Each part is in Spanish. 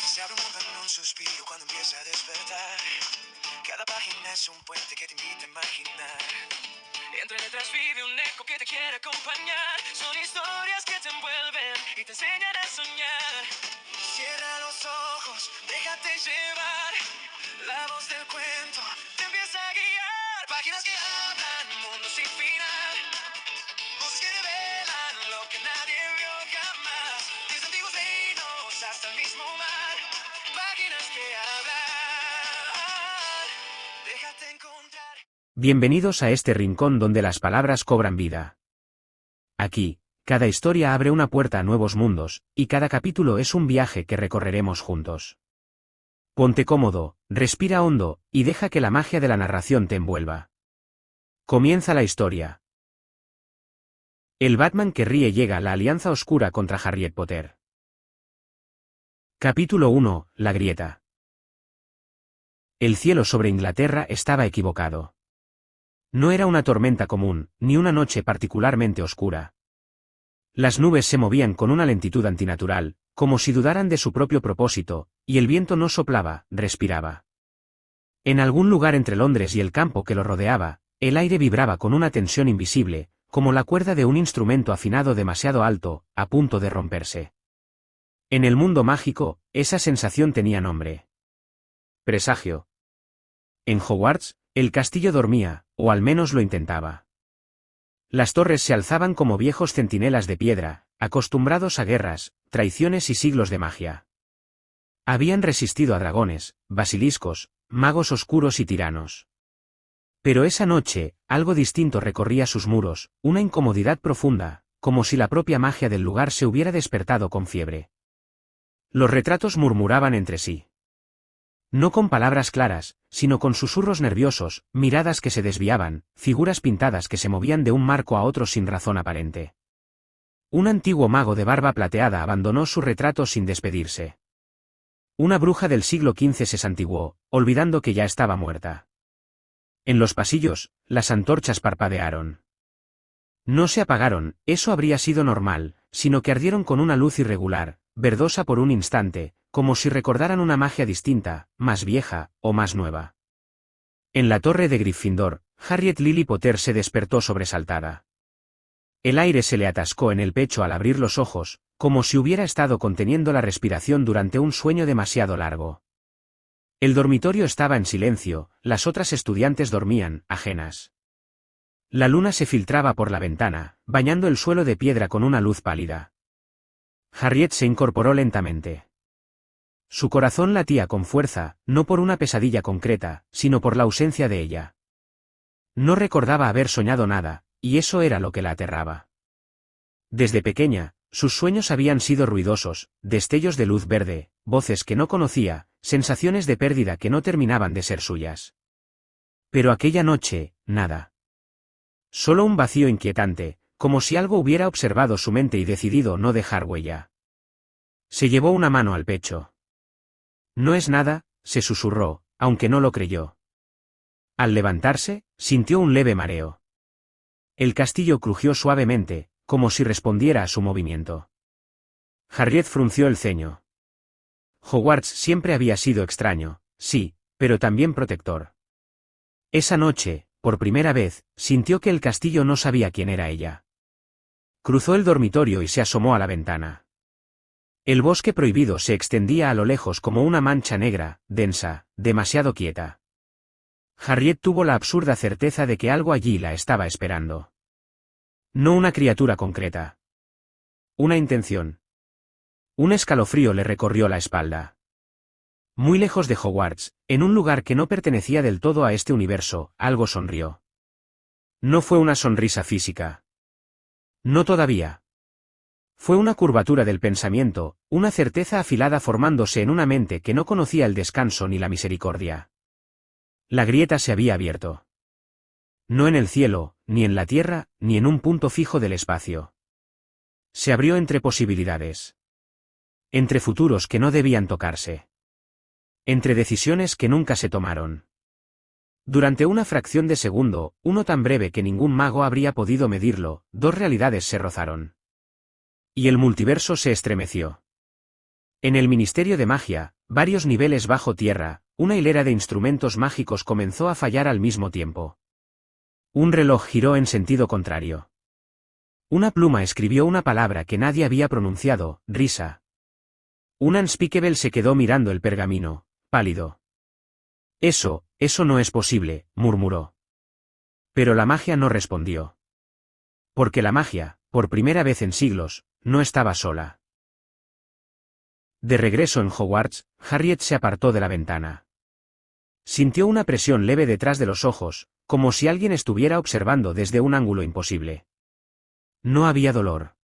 Se abre un mundo en un suspiro cuando empieza a despertar. Cada página es un puente que te invita a imaginar. Entre letras vive un eco que te quiere acompañar. Son historias que te envuelven y te enseñan a soñar. Cierra los ojos, déjate llevar. La voz del cuento te empieza a guiar. Páginas que hablan, mundo sin final. Voces que revelan lo que nadie vio jamás. Desde antiguos reinos hasta el mismo mar. Páginas que hablan. Déjate encontrar. Bienvenidos a este rincón donde las palabras cobran vida. Aquí, cada historia abre una puerta a nuevos mundos, y cada capítulo es un viaje que recorreremos juntos. Ponte cómodo, respira hondo, y deja que la magia de la narración te envuelva. Comienza la historia. El Batman que ríe llega a la Alianza Oscura contra Harriet Potter. Capítulo 1, La grieta. El cielo sobre Inglaterra estaba equivocado. No era una tormenta común, ni una noche particularmente oscura. Las nubes se movían con una lentitud antinatural, como si dudaran de su propio propósito, y el viento no soplaba, respiraba. En algún lugar entre Londres y el campo que lo rodeaba, el aire vibraba con una tensión invisible, como la cuerda de un instrumento afinado demasiado alto, a punto de romperse. En el mundo mágico, esa sensación tenía nombre. Presagio. En Hogwarts, el castillo dormía, o al menos lo intentaba. Las torres se alzaban como viejos centinelas de piedra, acostumbrados a guerras, traiciones y siglos de magia. Habían resistido a dragones, basiliscos, magos oscuros y tiranos. Pero esa noche, algo distinto recorría sus muros, una incomodidad profunda, como si la propia magia del lugar se hubiera despertado con fiebre. Los retratos murmuraban entre sí. No con palabras claras, sino con susurros nerviosos, miradas que se desviaban, figuras pintadas que se movían de un marco a otro sin razón aparente. Un antiguo mago de barba plateada abandonó su retrato sin despedirse. Una bruja del siglo XV se santiguó, olvidando que ya estaba muerta. En los pasillos, las antorchas parpadearon. No se apagaron, eso habría sido normal, sino que ardieron con una luz irregular, verdosa por un instante, como si recordaran una magia distinta, más vieja, o más nueva. En la torre de Gryffindor, Harriet Lily Potter se despertó sobresaltada. El aire se le atascó en el pecho al abrir los ojos, como si hubiera estado conteniendo la respiración durante un sueño demasiado largo. El dormitorio estaba en silencio, las otras estudiantes dormían, ajenas. La luna se filtraba por la ventana, bañando el suelo de piedra con una luz pálida. Harriet se incorporó lentamente. Su corazón latía con fuerza, no por una pesadilla concreta, sino por la ausencia de ella. No recordaba haber soñado nada, y eso era lo que la aterraba. Desde pequeña, sus sueños habían sido ruidosos, destellos de luz verde, voces que no conocía, sensaciones de pérdida que no terminaban de ser suyas. Pero aquella noche, nada. Solo un vacío inquietante, como si algo hubiera observado su mente y decidido no dejar huella. Se llevó una mano al pecho. No es nada, se susurró, aunque no lo creyó. Al levantarse, sintió un leve mareo. El castillo crujió suavemente, como si respondiera a su movimiento. Harriet frunció el ceño. Hogwarts siempre había sido extraño, sí, pero también protector. Esa noche, por primera vez, sintió que el castillo no sabía quién era ella. Cruzó el dormitorio y se asomó a la ventana. El bosque prohibido se extendía a lo lejos como una mancha negra, densa, demasiado quieta. Harriet tuvo la absurda certeza de que algo allí la estaba esperando. No una criatura concreta. Una intención. Un escalofrío le recorrió la espalda. Muy lejos de Hogwarts, en un lugar que no pertenecía del todo a este universo, algo sonrió. No fue una sonrisa física. No todavía. Fue una curvatura del pensamiento, una certeza afilada formándose en una mente que no conocía el descanso ni la misericordia. La grieta se había abierto. No en el cielo, ni en la tierra, ni en un punto fijo del espacio. Se abrió entre posibilidades. Entre futuros que no debían tocarse. Entre decisiones que nunca se tomaron. Durante una fracción de segundo, uno tan breve que ningún mago habría podido medirlo, dos realidades se rozaron. Y el multiverso se estremeció. En el Ministerio de Magia, varios niveles bajo tierra, una hilera de instrumentos mágicos comenzó a fallar al mismo tiempo. Un reloj giró en sentido contrario. Una pluma escribió una palabra que nadie había pronunciado, risa. Un Unspeakable se quedó mirando el pergamino, pálido. Eso no es posible, murmuró. Pero la magia no respondió. Porque la magia, por primera vez en siglos, no estaba sola. De regreso en Hogwarts, Harriet se apartó de la ventana. Sintió una presión leve detrás de los ojos, como si alguien estuviera observando desde un ángulo imposible. No había dolor.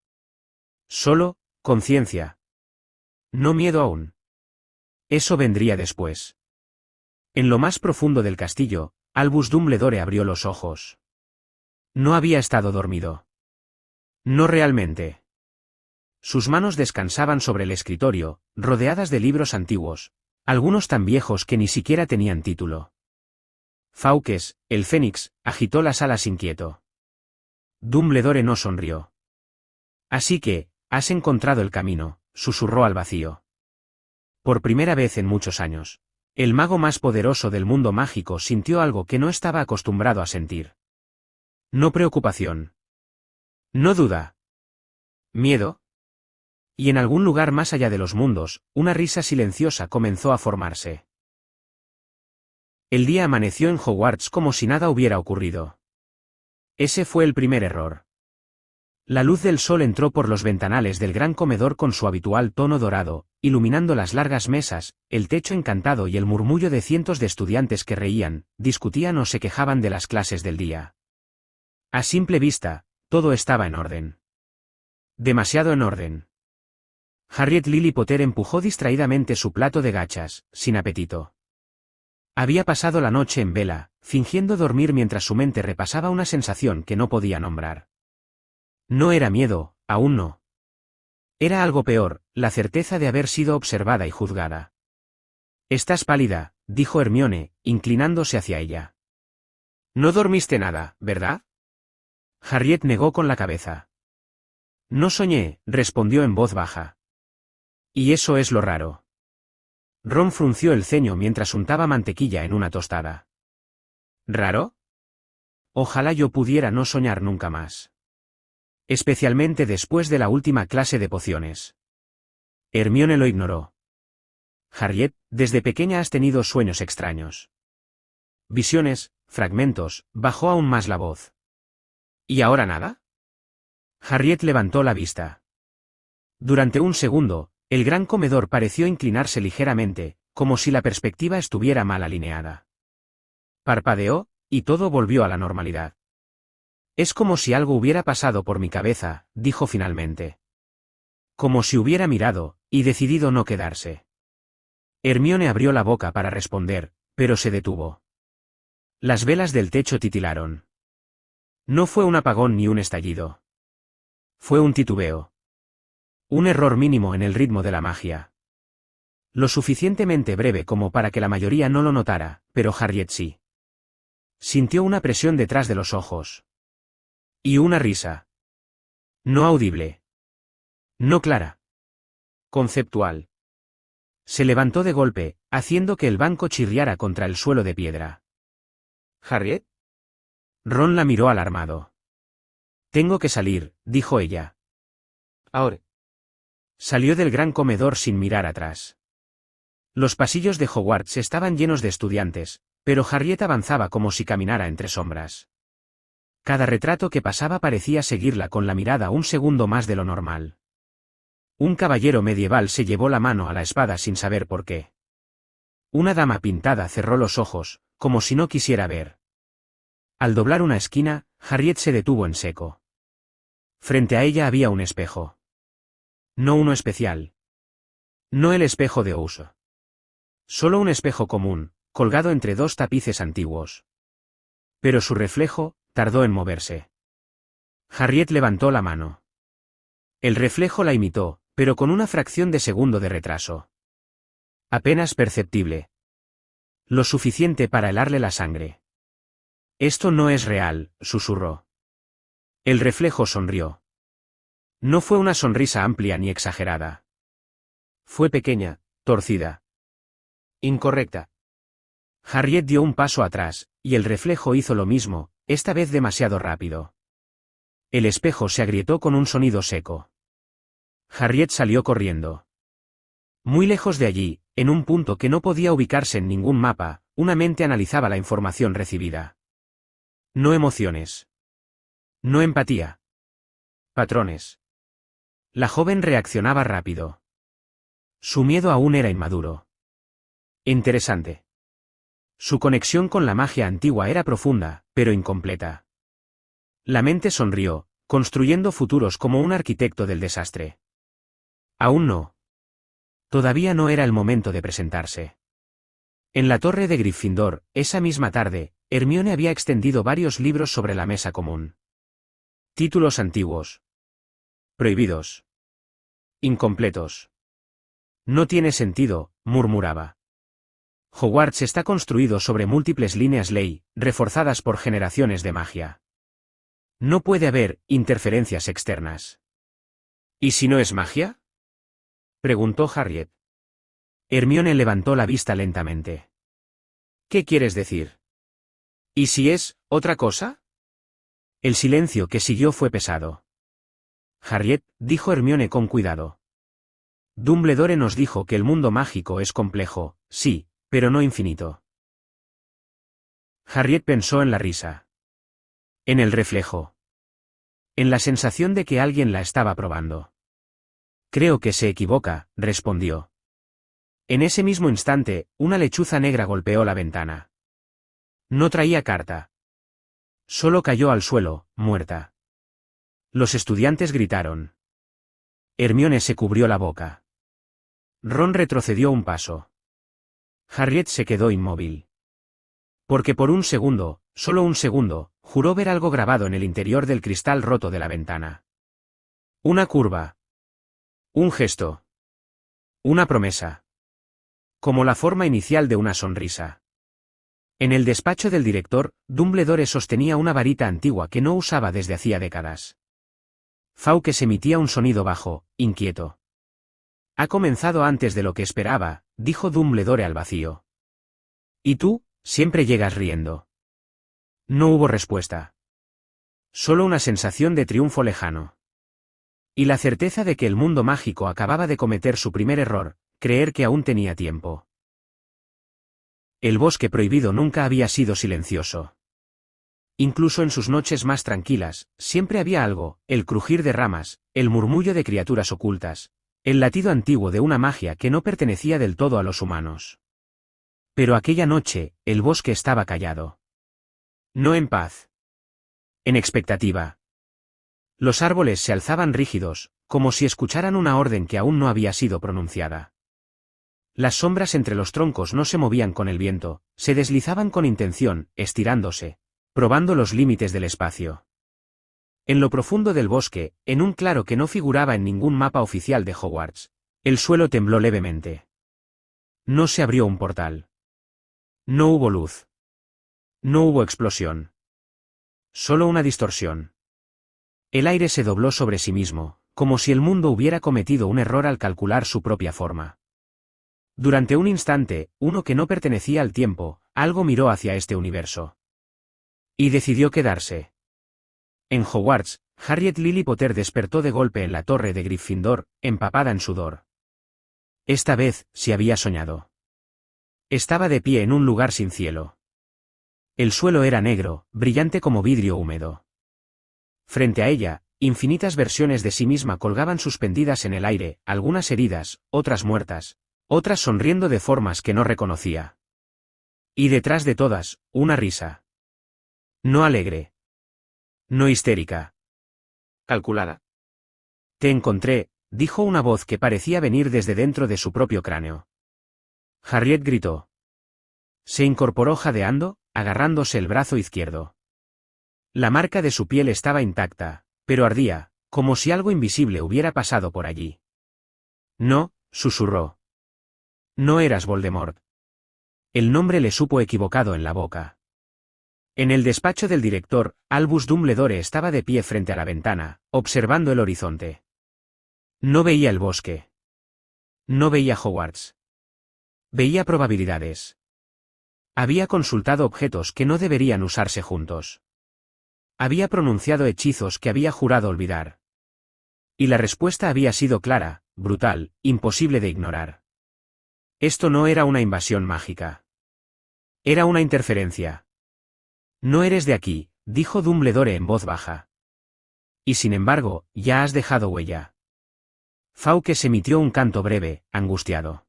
Solo, conciencia. No miedo aún. Eso vendría después. En lo más profundo del castillo, Albus Dumbledore abrió los ojos. No había estado dormido. No realmente. Sus manos descansaban sobre el escritorio, rodeadas de libros antiguos, algunos tan viejos que ni siquiera tenían título. Fawkes, el Fénix, agitó las alas inquieto. Dumbledore no sonrió. Así que, has encontrado el camino, susurró al vacío. Por primera vez en muchos años, el mago más poderoso del mundo mágico sintió algo que no estaba acostumbrado a sentir. No preocupación. No duda. Miedo. Y en algún lugar más allá de los mundos, una risa silenciosa comenzó a formarse. El día amaneció en Hogwarts como si nada hubiera ocurrido. Ese fue el primer error. La luz del sol entró por los ventanales del gran comedor con su habitual tono dorado, iluminando las largas mesas, el techo encantado y el murmullo de cientos de estudiantes que reían, discutían o se quejaban de las clases del día. A simple vista, todo estaba en orden. Demasiado en orden. Harriet Lily Potter empujó distraídamente su plato de gachas, sin apetito. Había pasado la noche en vela, fingiendo dormir mientras su mente repasaba una sensación que no podía nombrar. No era miedo, aún no. Era algo peor, la certeza de haber sido observada y juzgada. Estás pálida, dijo Hermione, inclinándose hacia ella. No dormiste nada, ¿verdad? Harriet negó con la cabeza. No soñé, respondió en voz baja. Y eso es lo raro. Ron frunció el ceño mientras untaba mantequilla en una tostada. ¿Raro? Ojalá yo pudiera no soñar nunca más. Especialmente después de la última clase de pociones. Hermione lo ignoró. Harriet, desde pequeña has tenido sueños extraños. Visiones, fragmentos, bajó aún más la voz. ¿Y ahora nada? Harriet levantó la vista. Durante un segundo, el gran comedor pareció inclinarse ligeramente, como si la perspectiva estuviera mal alineada. Parpadeó, y todo volvió a la normalidad. Es como si algo hubiera pasado por mi cabeza, dijo finalmente. Como si hubiera mirado, y decidido no quedarse. Hermione abrió la boca para responder, pero se detuvo. Las velas del techo titilaron. No fue un apagón ni un estallido. Fue un titubeo. Un error mínimo en el ritmo de la magia. Lo suficientemente breve como para que la mayoría no lo notara, pero Harriet sí. Sintió una presión detrás de los ojos. Y una risa. No audible. No clara. Conceptual. Se levantó de golpe, haciendo que el banco chirriara contra el suelo de piedra. ¿Harriet? Ron la miró alarmado. Tengo que salir, dijo ella. Ahora. Salió del gran comedor sin mirar atrás. Los pasillos de Hogwarts estaban llenos de estudiantes, pero Harriet avanzaba como si caminara entre sombras. Cada retrato que pasaba parecía seguirla con la mirada un segundo más de lo normal. Un caballero medieval se llevó la mano a la espada sin saber por qué. Una dama pintada cerró los ojos, como si no quisiera ver. Al doblar una esquina, Harriet se detuvo en seco. Frente a ella había un espejo. No uno especial. No el espejo de uso. Solo un espejo común, colgado entre dos tapices antiguos. Pero su reflejo tardó en moverse. Harriet levantó la mano. El reflejo la imitó, pero con una fracción de segundo de retraso. Apenas perceptible. Lo suficiente para helarle la sangre. Esto no es real, susurró. El reflejo sonrió. No fue una sonrisa amplia ni exagerada. Fue pequeña, torcida. Incorrecta. Harriet dio un paso atrás, y el reflejo hizo lo mismo, esta vez demasiado rápido. El espejo se agrietó con un sonido seco. Harriet salió corriendo. Muy lejos de allí, en un punto que no podía ubicarse en ningún mapa, una mente analizaba la información recibida. No emociones. No empatía. Patrones. La joven reaccionaba rápido. Su miedo aún era inmaduro. Interesante. Su conexión con la magia antigua era profunda, pero incompleta. La mente sonrió, construyendo futuros como un arquitecto del desastre. Aún no. Todavía no era el momento de presentarse. En la torre de Gryffindor, esa misma tarde, Hermione había extendido varios libros sobre la mesa común. Títulos antiguos. Prohibidos. Incompletos. No tiene sentido, murmuraba. Hogwarts está construido sobre múltiples líneas ley, reforzadas por generaciones de magia. No puede haber interferencias externas. ¿Y si no es magia? Preguntó Harriet. Hermione levantó la vista lentamente. ¿Qué quieres decir? ¿Y si es otra cosa? El silencio que siguió fue pesado. Harriet, dijo Hermione con cuidado. Dumbledore nos dijo que el mundo mágico es complejo, sí, pero no infinito. Harriet pensó en la risa. En el reflejo. En la sensación de que alguien la estaba probando. Creo que se equivoca, respondió. En ese mismo instante, una lechuza negra golpeó la ventana. No traía carta. Solo cayó al suelo, muerta. Los estudiantes gritaron. Hermione se cubrió la boca. Ron retrocedió un paso. Harriet se quedó inmóvil. Porque por un segundo, solo un segundo, juró ver algo grabado en el interior del cristal roto de la ventana. Una curva. Un gesto. Una promesa. Como la forma inicial de una sonrisa. En el despacho del director, Dumbledore sostenía una varita antigua que no usaba desde hacía décadas. Fawkes emitía un sonido bajo, inquieto. Ha comenzado antes de lo que esperaba, dijo Dumbledore al vacío. ¿Y tú? Siempre llegas riendo. No hubo respuesta. Solo una sensación de triunfo lejano. Y la certeza de que el mundo mágico acababa de cometer su primer error, creer que aún tenía tiempo. El bosque prohibido nunca había sido silencioso. Incluso en sus noches más tranquilas, siempre había algo, el crujir de ramas, el murmullo de criaturas ocultas, el latido antiguo de una magia que no pertenecía del todo a los humanos. Pero aquella noche, el bosque estaba callado. No en paz. En expectativa. Los árboles se alzaban rígidos, como si escucharan una orden que aún no había sido pronunciada. Las sombras entre los troncos no se movían con el viento, se deslizaban con intención, estirándose, probando los límites del espacio. En lo profundo del bosque, en un claro que no figuraba en ningún mapa oficial de Hogwarts, el suelo tembló levemente. No se abrió un portal. No hubo luz. No hubo explosión. Solo una distorsión. El aire se dobló sobre sí mismo, como si el mundo hubiera cometido un error al calcular su propia forma. Durante un instante, uno que no pertenecía al tiempo, algo miró hacia este universo. Y decidió quedarse. En Hogwarts, Harriet Lily Potter despertó de golpe en la torre de Gryffindor, empapada en sudor. Esta vez, se había soñado. Estaba de pie en un lugar sin cielo. El suelo era negro, brillante como vidrio húmedo. Frente a ella, infinitas versiones de sí misma colgaban suspendidas en el aire, algunas heridas, otras muertas, otras sonriendo de formas que no reconocía. Y detrás de todas, una risa. No alegre. No histérica. Calculada. Te encontré, dijo una voz que parecía venir desde dentro de su propio cráneo. Harriet gritó. Se incorporó jadeando, agarrándose el brazo izquierdo. La marca de su piel estaba intacta, pero ardía, como si algo invisible hubiera pasado por allí. No, susurró. No eras Voldemort. El nombre le supo equivocado en la boca. En el despacho del director, Albus Dumbledore estaba de pie frente a la ventana, observando el horizonte. No veía el bosque. No veía Hogwarts. Veía probabilidades. Había consultado objetos que no deberían usarse juntos. Había pronunciado hechizos que había jurado olvidar. Y la respuesta había sido clara, brutal, imposible de ignorar. Esto no era una invasión mágica. Era una interferencia. No eres de aquí, dijo Dumbledore en voz baja. Y sin embargo, ya has dejado huella. Fawkes emitió un canto breve, angustiado.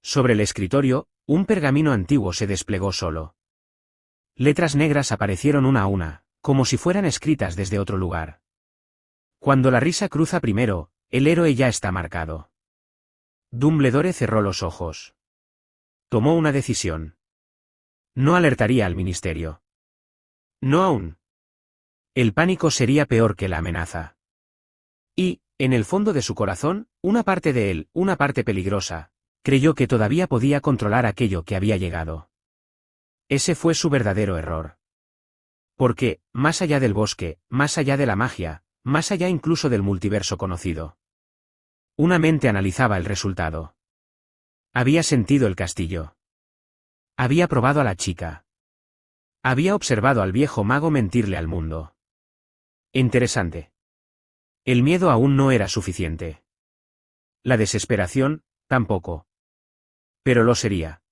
Sobre el escritorio, un pergamino antiguo se desplegó solo. Letras negras aparecieron una a una, como si fueran escritas desde otro lugar. Cuando la risa cruza primero, el héroe ya está marcado. Dumbledore cerró los ojos. Tomó una decisión. No alertaría al ministerio. No aún. El pánico sería peor que la amenaza. Y, en el fondo de su corazón, una parte de él, una parte peligrosa, creyó que todavía podía controlar aquello que había llegado. Ese fue su verdadero error. Porque, más allá del bosque, más allá de la magia, más allá incluso del multiverso conocido, una mente analizaba el resultado. Había sentido el castillo. Había probado a la chica. Había observado al viejo mago mentirle al mundo. Interesante. El miedo aún no era suficiente. La desesperación, tampoco. Pero lo sería.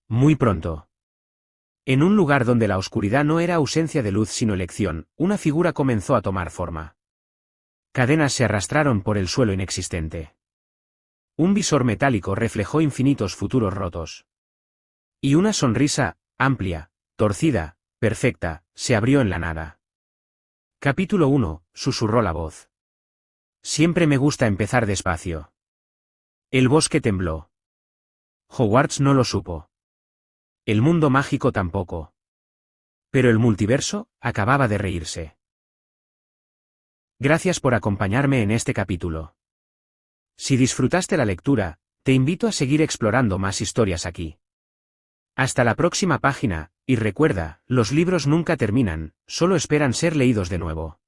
Muy pronto. En un lugar donde la oscuridad no era ausencia de luz sino elección, una figura comenzó a tomar forma. Cadenas se arrastraron por el suelo inexistente. Un visor metálico reflejó infinitos futuros rotos. Y una sonrisa, amplia, torcida, perfecta, se abrió en la nada. Capítulo 1, susurró la voz. Siempre me gusta empezar despacio. El bosque tembló. Hogwarts no lo supo. El mundo mágico tampoco. Pero el multiverso acababa de reírse. Gracias por acompañarme en este capítulo. Si disfrutaste la lectura, te invito a seguir explorando más historias aquí. Hasta la próxima página, y recuerda, los libros nunca terminan, solo esperan ser leídos de nuevo.